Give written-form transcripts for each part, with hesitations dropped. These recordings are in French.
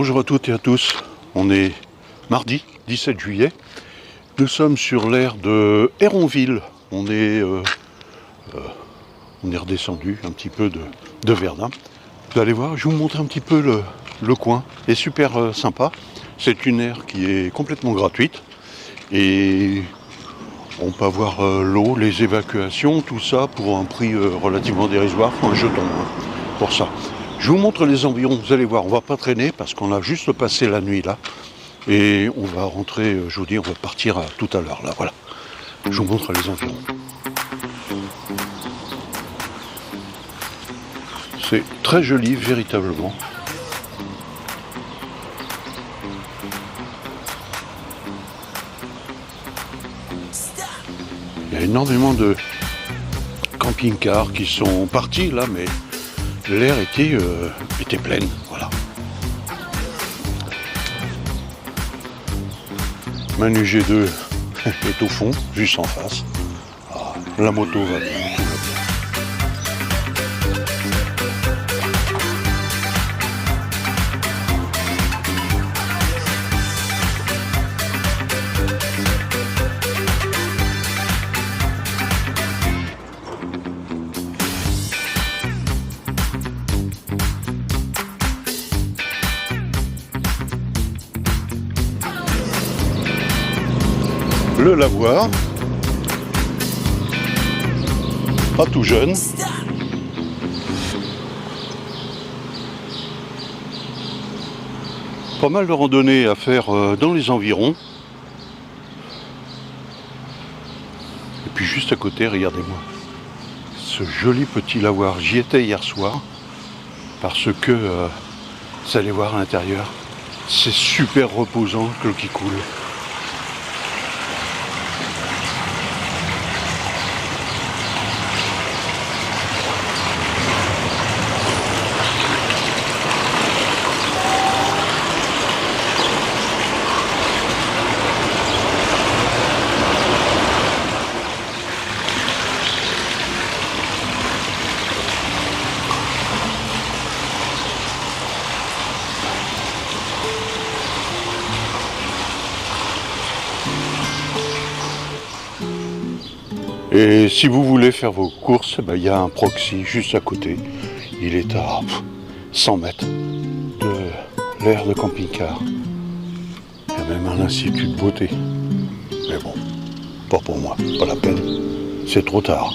Bonjour à toutes et à tous, on est mardi 17 juillet, nous sommes sur l'aire de Héronville, on est redescendu un petit peu de Verdun. Vous allez voir, je vais vous montrer un petit peu le coin, c'est super sympa, c'est une aire qui est complètement gratuite et on peut avoir l'eau, les évacuations, tout ça pour un prix relativement dérisoire, un jeton pour ça. Je vous montre les environs, vous allez voir, on va pas traîner parce qu'on a juste passé la nuit là. Et on va rentrer, je vous dis, on va partir tout à l'heure là, voilà. Je vous montre les environs. C'est très joli, véritablement. Il y a énormément de camping-cars qui sont partis là, mais l'air était pleine, voilà. Manu G2 est au fond, juste en face. Ah, la moto va bien, tout va bien. Le lavoir, pas tout jeune. Pas mal de randonnées à faire dans les environs. Et puis juste à côté, regardez-moi, ce joli petit lavoir. J'y étais hier soir parce que, vous allez voir à l'intérieur, c'est super reposant, l'eau qui coule. Et si vous voulez faire vos courses, il y a un proxy juste à côté. Il est à 100 mètres de l'aire de camping-car. Il y a même un institut de beauté. Mais bon, pas pour moi, pas la peine. C'est trop tard.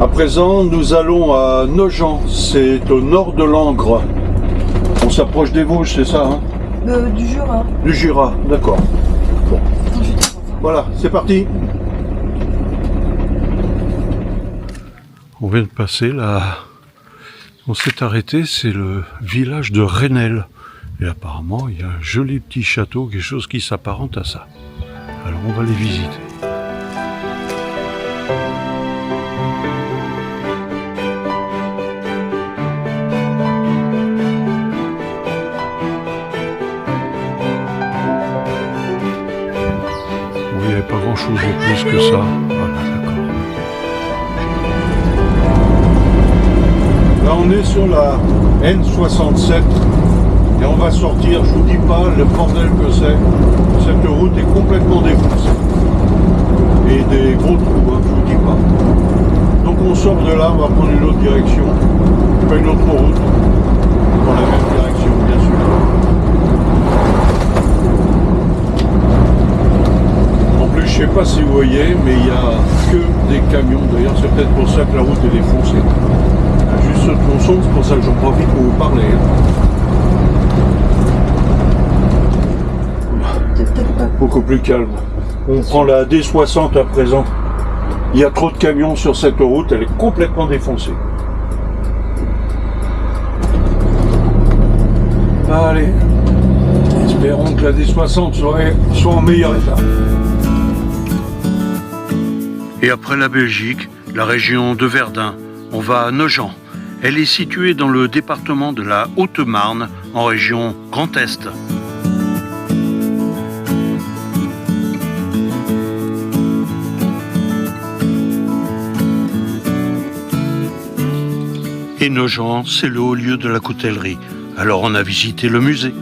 À présent, nous allons à Nogent, c'est au nord de Langres. On s'approche des Vosges, c'est ça, hein? Du Jura. Du Jura, d'accord. Bon. Voilà, c'est parti. On vient de passer là. On s'est arrêté, c'est le village de Reynel. Et apparemment, il y a un joli petit château, quelque chose qui s'apparente à ça. Alors on va les visiter. Il n'y avait pas grand chose de plus que ça. Voilà, d'accord. Là, on est sur la N67 et on va sortir. Je vous dis pas le bordel que c'est. Cette route est complètement défoncée. Et des gros trous, je vous dis pas. Donc on sort de là, on va prendre une autre direction. Pas une autre route. Dans la même direction, bien sûr. Je sais pas si vous voyez, mais il n'y a que des camions. D'ailleurs, c'est peut-être pour ça que la route est défoncée. Il y a juste ce tronçon, c'est pour ça que j'en profite pour vous parler. Beaucoup plus calme. On prend la D60 à présent. Il y a trop de camions sur cette route, elle est complètement défoncée. Allez, espérons que la D60 soit en meilleur état. Et après la Belgique, la région de Verdun, on va à Nogent. Elle est située dans le département de la Haute-Marne, en région Grand Est. Et Nogent, c'est le haut lieu de la coutellerie. Alors on a visité le musée.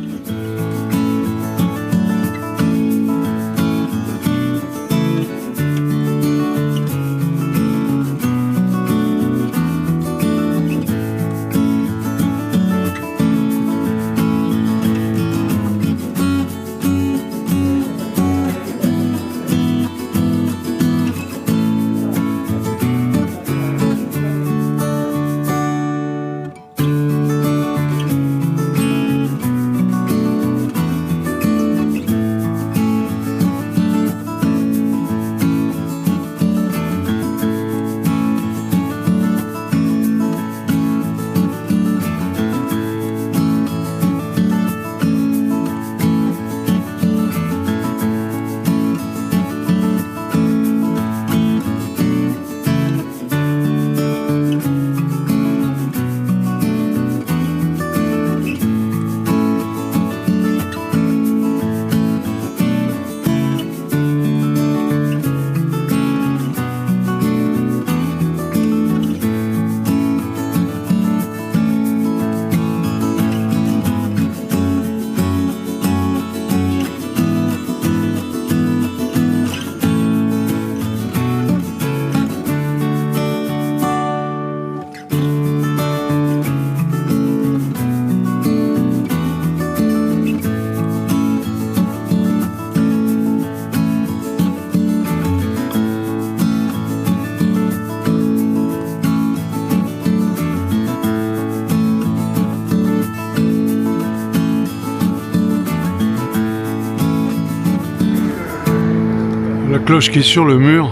La cloche qui est sur le mur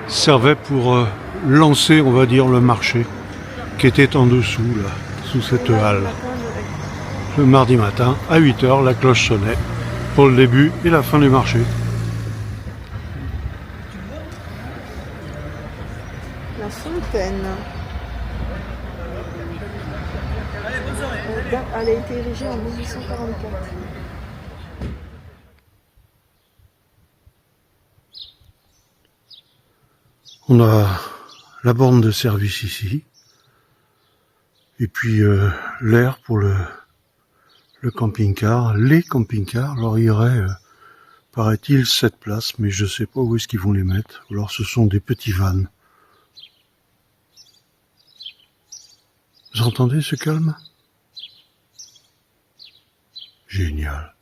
servait pour lancer, on va dire, le marché qui était en dessous, là, sous cette halle. Le mardi matin, à 8 h, la cloche sonnait pour le début et la fin du marché. La fontaine. Elle a été érigée en 1844. On a la borne de service ici. Et puis l'air pour le camping-car, les camping-cars. Alors il y aurait, paraît-il, 7 places, mais je sais pas où est-ce qu'ils vont les mettre. Alors ce sont des petits vannes. Vous entendez ce calme? Génial.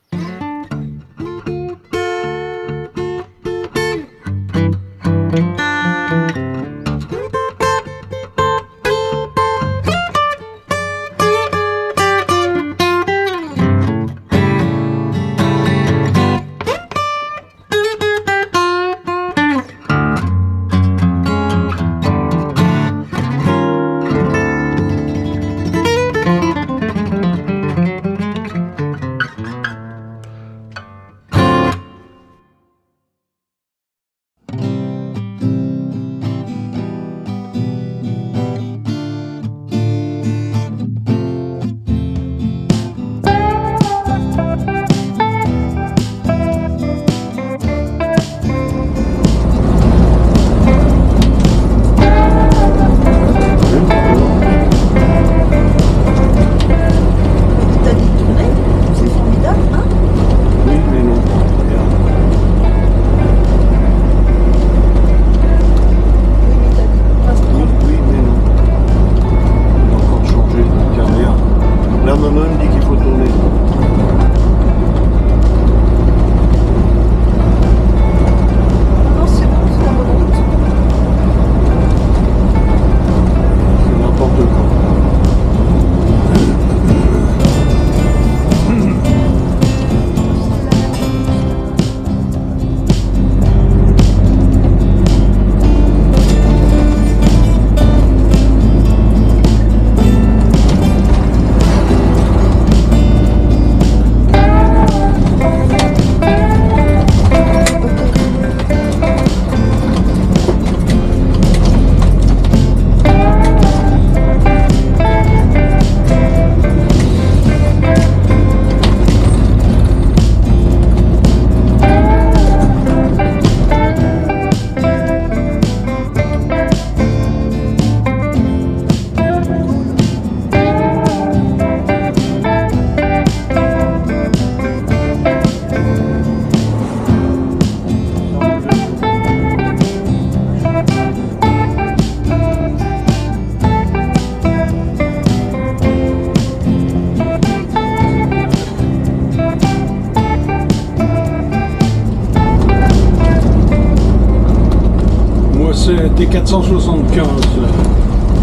c'est T475,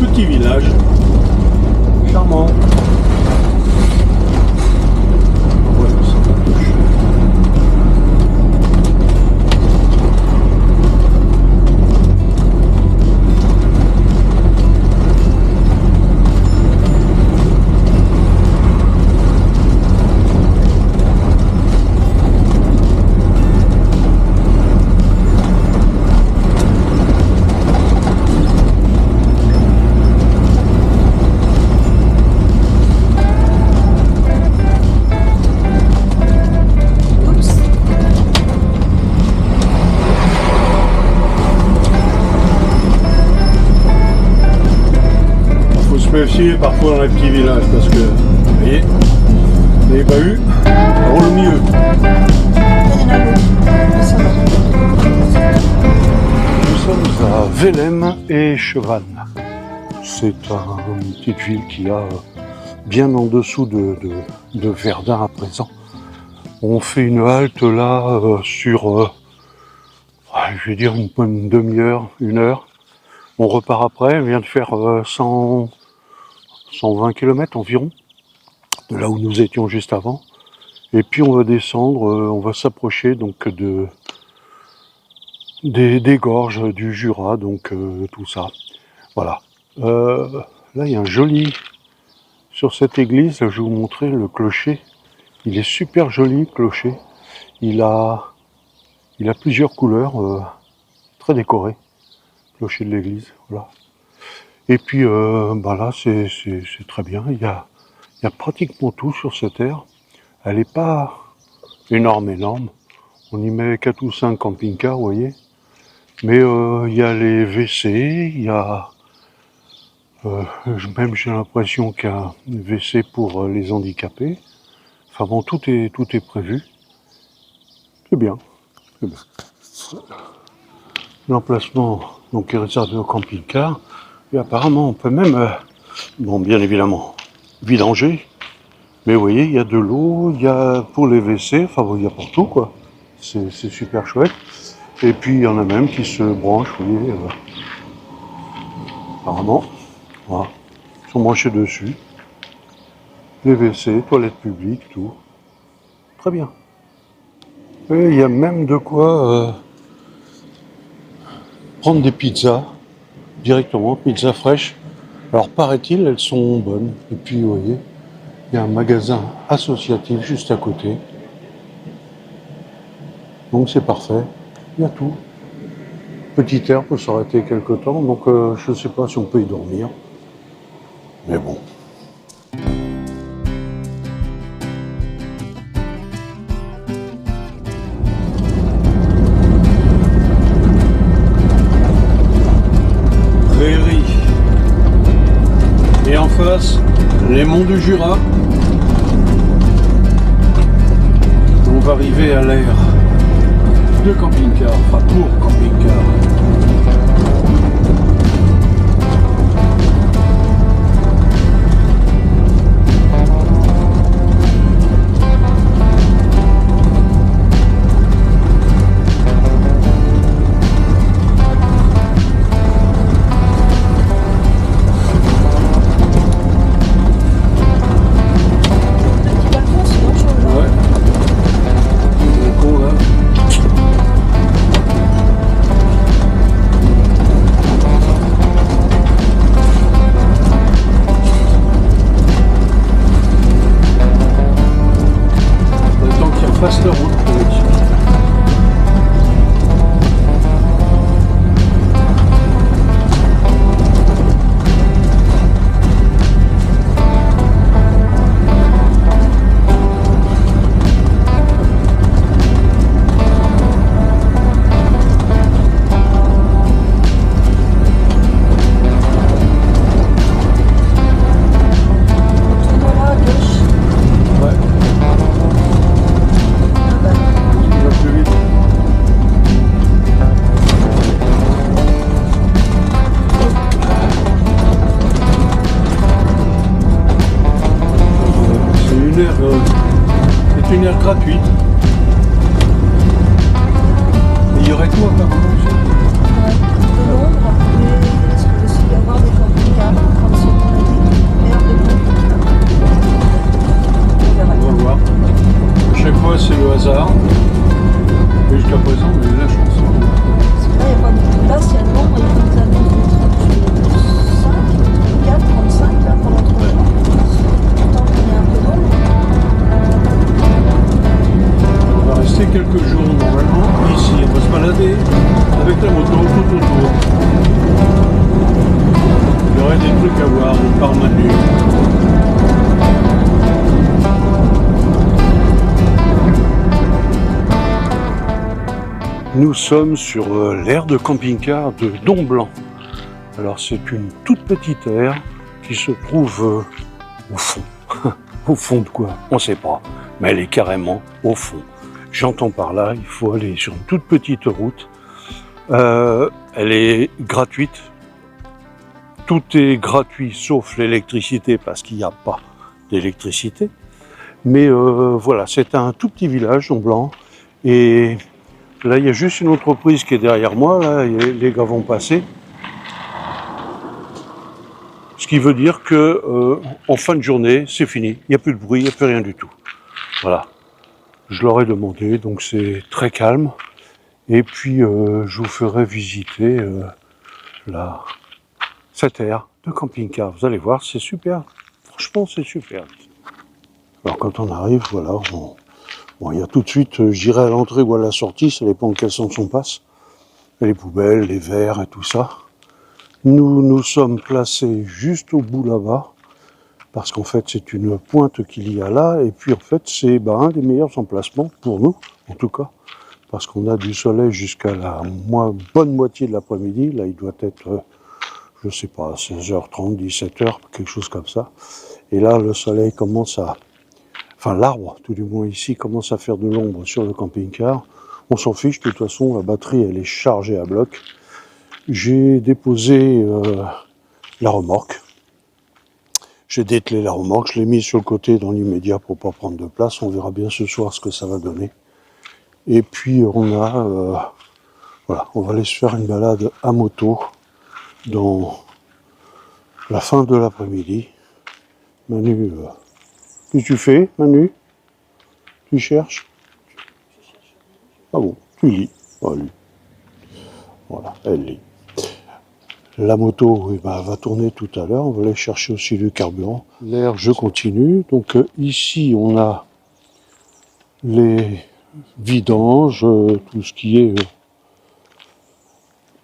petit village, charmant. Ouais, ça va toucher. Méfier parfois dans les petits villages parce que, vous voyez, les bahuts roulent mieux. Nous sommes à Vélem et Chevannes. C'est une petite ville qui a bien en dessous de Verdun à présent. On fait une halte là sur, je vais dire une demi-heure, une heure. On repart après, on vient de faire 120 km environ, de là où nous étions juste avant. Et puis on va descendre, on va s'approcher donc des gorges du Jura, donc tout ça. Voilà. Là il y a un joli, sur cette église, je vais vous montrer le clocher. Il est super joli, le clocher. Il a plusieurs couleurs, très décoré. Clocher de l'église, voilà. Et puis là c'est très bien, il y a pratiquement tout sur cette aire. Elle n'est pas énorme, on y met 4 ou 5 camping-cars, vous voyez. Mais il y a les WC, il y a même j'ai l'impression qu'il y a un WC pour les handicapés. Enfin bon, tout est prévu. C'est bien. L'emplacement donc est réservé au camping-car. Et apparemment, on peut même, bien évidemment, vidanger. Mais vous voyez, il y a de l'eau, il y a pour les WC, enfin bon, il y a pour tout, quoi. C'est super chouette. Et puis, il y en a même qui se branchent, vous voyez, apparemment. Voilà. Ils sont branchés dessus. Les WC, toilettes publiques, tout. Très bien. Et il y a même de quoi prendre des pizzas. Directement, pizza fraîche. Alors paraît-il, elles sont bonnes. Et puis vous voyez, il y a un magasin associatif juste à côté. Donc c'est parfait, il y a tout. Petit air peut s'arrêter quelque temps, donc je ne sais pas si on peut y dormir. Mais bon. Et en face, les monts du Jura. On va arriver à l'aire de camping-car, enfin pour camping-car. Fasse la route pour au-dessus. C'est une aire gratuite. Et il y aurait tout apparemment. Ouais, de l'ombre. truc à voir, on part Manu. Nous sommes sur l'aire de camping-car de Domblanc. Alors c'est une toute petite aire qui se trouve au fond. Au fond de quoi? On ne sait pas, mais elle est carrément au fond. J'entends par là, il faut aller sur une toute petite route. Elle est gratuite. Tout est gratuit sauf l'électricité parce qu'il n'y a pas d'électricité. Mais voilà, c'est un tout petit village, Domblanc. Et là, il y a juste une entreprise qui est derrière moi. Là, les gars vont passer. Ce qui veut dire que en fin de journée, c'est fini. Il n'y a plus de bruit, il n'y a plus rien du tout. Voilà. Je leur ai demandé, donc c'est très calme. Et puis, je vous ferai visiter cette aire de camping-car. Vous allez voir, c'est super. Franchement, c'est super. Alors, quand on arrive, voilà, bon, il y a tout de suite, j'irai à l'entrée ou à la sortie, ça dépend de quel sens on passe. Les poubelles, les verres et tout ça. Nous nous sommes placés juste au bout là-bas, parce qu'en fait c'est une pointe qu'il y a là, et puis en fait c'est un des meilleurs emplacements pour nous, en tout cas, parce qu'on a du soleil jusqu'à la bonne moitié de l'après-midi. Là il doit être, je sais pas, 16h30, 17h, quelque chose comme ça. Et là le soleil commence à, enfin l'arbre, tout du moins ici, commence à faire de l'ombre sur le camping-car. On s'en fiche, de toute façon la batterie elle est chargée à bloc. J'ai déposé la remorque. J'ai dételé la remorque, je l'ai mise sur le côté dans l'immédiat pour pas prendre de place. On verra bien ce soir ce que ça va donner. Et puis voilà, on va aller se faire une balade à moto dans la fin de l'après-midi. Manu, qu'est-ce que tu fais, Manu? Tu cherches? Ah bon, tu lis. Oh, lui. Voilà, elle lit. La moto va tourner tout à l'heure, on va aller chercher aussi du carburant. L'air, je continue. Donc ici, on a les vidanges, tout ce qui est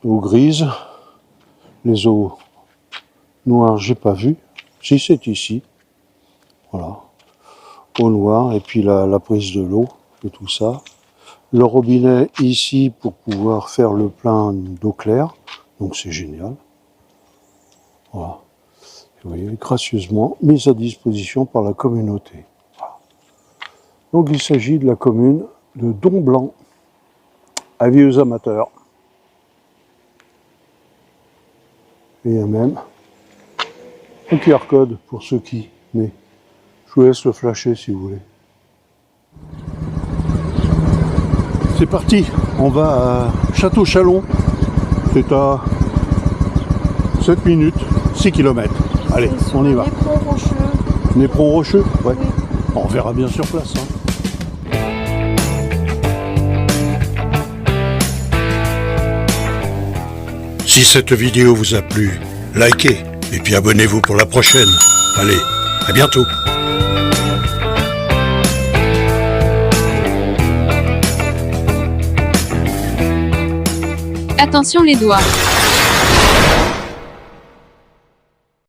eau grise. Les eaux noires, j'ai pas vu. Si, c'est ici. Voilà. Eau noire, et puis la prise de l'eau et tout ça. Le robinet ici pour pouvoir faire le plein d'eau claire. Donc c'est génial. Voilà. Vous voyez, gracieusement mise à disposition par la communauté. Voilà. Donc il s'agit de la commune de Domblanc. Avis aux amateurs. Et il y a même un QR code pour ceux qui... Mais je vous laisse le flasher si vous voulez. C'est parti, on va à Château-Chalon. C'est à 7 minutes, 6 km. Allez, on y va. Népron-Rocheux. Népron-Rocheux? Ouais. Oui. On verra bien sur place. Si cette vidéo vous a plu, likez et puis abonnez-vous pour la prochaine. Allez, à bientôt. Attention les doigts.